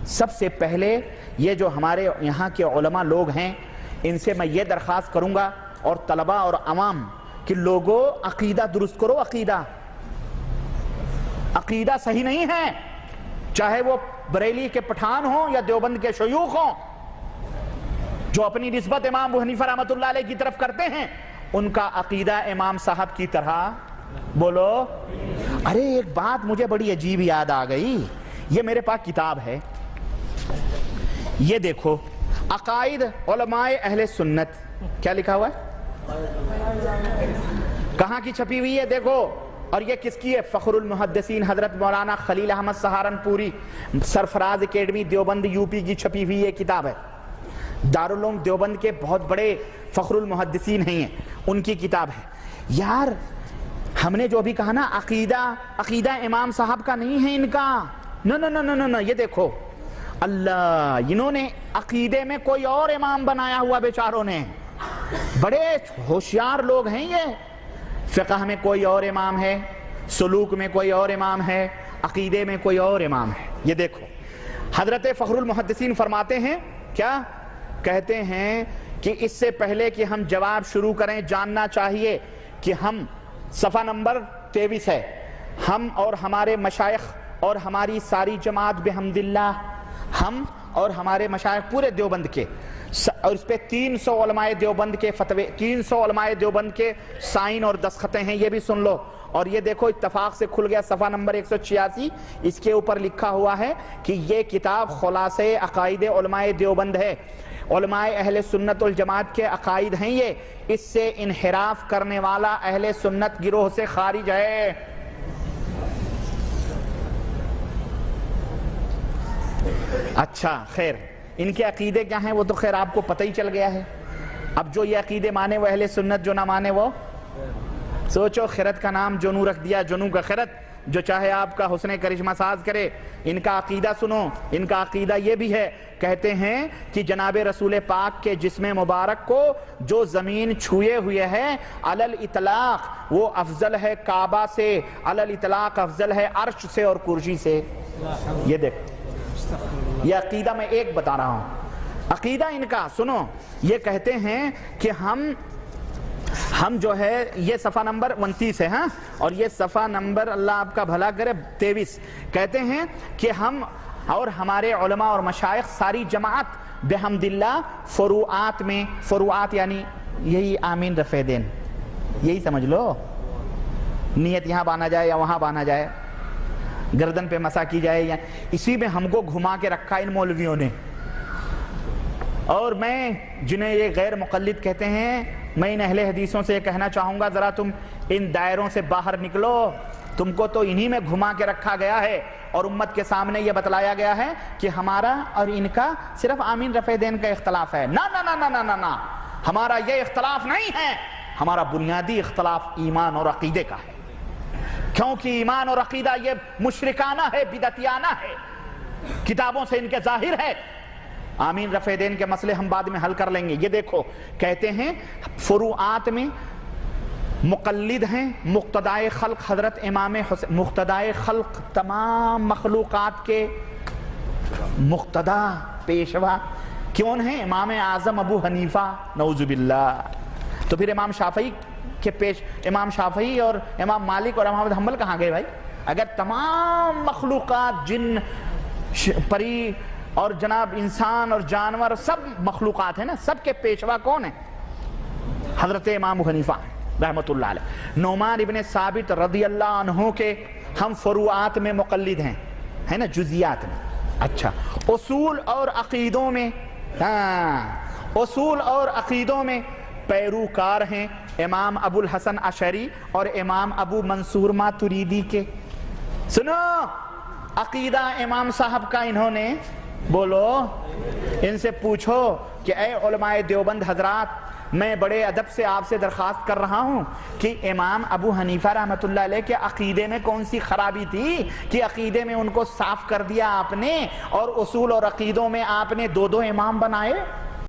سب سے پہلے یہ جو ہمارے یہاں کے علماء لوگ ہیں ان سے میں یہ درخواست کروں گا اور طلباء اور عوام کہ لوگوں عقیدہ درست کرو. عقیدہ صحیح نہیں ہے، چاہے وہ بریلی کے پٹھان ہوں یا دیوبند کے شیوخ ہوں جو اپنی نسبت امام ابو حنیفہ رحمۃ اللہ علیہ کی طرف کرتے ہیں، ان کا عقیدہ امام صاحب کی طرح بولو. ارے ایک بات مجھے بڑی عجیب یاد آ گئی، یہ میرے پاس کتاب ہے، یہ دیکھو عقائد علماء اہل سنت، کیا لکھا ہوا ہے، کہاں کی چھپی ہوئی ہے دیکھو. اور یہ کس کی ہے؟ فخر المحدثین حضرت مولانا خلیل احمد سہارنپوری، سرفراز اکیڈمی دیوبند یو پی کی چھپی ہوئی یہ کتاب ہے. دارالعلوم دیوبند کے بہت بڑے فخر المحدثین ہیں، ان کی کتاب ہے. یار ہم نے جو ابھی کہا نا عقیدہ امام صاحب کا نہیں ہے ان کا، نہ یہ دیکھو اللہ، انہوں نے عقیدے میں کوئی اور امام بنایا ہوا بیچاروں نے. بڑے ہوشیار لوگ ہیں یہ. فقہ میں کوئی اور امام ہے، سلوک میں کوئی اور امام ہے، عقیدے میں کوئی اور امام ہے. یہ دیکھو حضرت فخر المحدثین فرماتے ہیں، کیا کہتے ہیں کہ اس سے پہلے کہ ہم جواب شروع کریں جاننا چاہیے کہ ہم صفحہ نمبر 23 ہے، ہم اور ہمارے مشائخ اور ہماری ساری جماعت بحمداللہ، ہم اور ہمارے مشائخ پورے دیوبند کے، اور اس پہ 300 علماء دیوبند کے فتوے، 300 علماء دیوبند کے سائن اور دستخطیں ہیں، یہ بھی سن لو. اور یہ دیکھو اتفاق سے کھل گیا صفحہ نمبر 186، اس کے اوپر لکھا ہوا ہے کہ یہ کتاب خلاصے عقائد علماء دیوبند ہے، علماء اہل سنت والجماعت کے عقائد ہیں یہ، اس سے انحراف کرنے والا اہل سنت گروہ سے خارج ہے. اچھا خیر ان کے عقیدے کیا ہیں وہ تو خیر آپ کو پتہ ہی چل گیا ہے. اب جو یہ عقیدے مانے وہ اہل سنت، جو نہ مانے وہ سوچو. خرد کا نام جنو رکھ دیا، جنو کا خرد، جو چاہے آپ کا حسن کرشمہ ساز کرے. ان کا عقیدہ سنو، ان کا عقیدہ یہ بھی ہے، کہتے ہیں کہ جناب رسول پاک کے جسم مبارک کو جو زمین چھوئے ہوئے ہے علی الاطلاق وہ افضل ہے کعبہ سے، علی الاطلاق افضل ہے عرش سے اور کرسی سے. یہ دیکھ، یہ عقیدہ میں ایک بتا رہا ہوں. عقیدہ ان کا سنو، یہ کہتے ہیں کہ ہم جو ہے، یہ صفحہ نمبر 29 ہے ہاں، اور یہ صفحہ نمبر اللہ آپ کا بھلا کرے 23، کہتے ہیں کہ ہم اور ہمارے علماء اور مشائخ ساری جماعت بحمداللہ فروعات میں، فروعات یعنی یہی آمین رفع دین، یہی سمجھ لو، نیت یہاں بانا جائے یا وہاں بانا جائے، گردن پہ مسا کی جائے، یا اسی میں ہم کو گھما کے رکھا ان مولویوں نے. اور میں جنہیں یہ غیر مقلد کہتے ہیں، میں ان اہل حدیثوں سے یہ کہنا چاہوں گا ذرا تم ان دائروں سے باہر نکلو، تم کو تو انہی میں گھما کے رکھا گیا ہے اور امت کے سامنے یہ بتلایا گیا ہے کہ ہمارا اور ان کا صرف آمین رفع دین کا اختلاف ہے. نہ ہمارا یہ اختلاف نہیں ہے، ہمارا بنیادی اختلاف ایمان اور عقیدے کا ہے، کیونکہ ایمان اور عقیدہ یہ مشرکانہ ہے، بدعتیانہ ہے، کتابوں سے ان کے ظاہر ہے. آمین رفع دین کے مسئلے ہم بعد میں حل کر لیں گے. یہ دیکھو کہتے ہیں فروعات میں مقلد ہیں مقتدائے خلق حضرت امام حسین، مقتدائے خلق تمام مخلوقات کے مقتدا پیشوا کون ہیں؟ امام اعظم ابو حنیفہ نعوذ باللہ. تو پھر امام شافعی کے پیش، امام شافعی اور امام مالک اور امام احمد حنبل کہاں گئے بھائی؟ اگر تمام مخلوقات، جن پری اور جناب انسان اور جانور سب مخلوقات ہیں نا، سب کے پیشوا کون ہیں؟ حضرت امام حنیفہ رحمت اللہ علیہ. نعمان ابن ثابت رضی اللہ عنہ کے ہم فروعات میں مقلد ہیں، ہے نا، جزیات میں. اچھا اصول اور عقیدوں میں، اصول اور عقیدوں میں پیروکار ہیں امام ابو الحسن اشعری اور امام ابو منصور ماتریدی کے. سنو عقیدہ امام صاحب کا انہوں نے، بولو ان سے پوچھو کہ اے علماء دیوبند حضرات، میں بڑے ادب سے آپ سے درخواست کر رہا ہوں کہ امام ابو حنیفہ رحمۃ اللہ علیہ کے عقیدے میں کون سی خرابی تھی کہ عقیدے میں ان کو صاف کر دیا آپ نے، اور اصول اور عقیدوں میں آپ نے دو امام بنائے.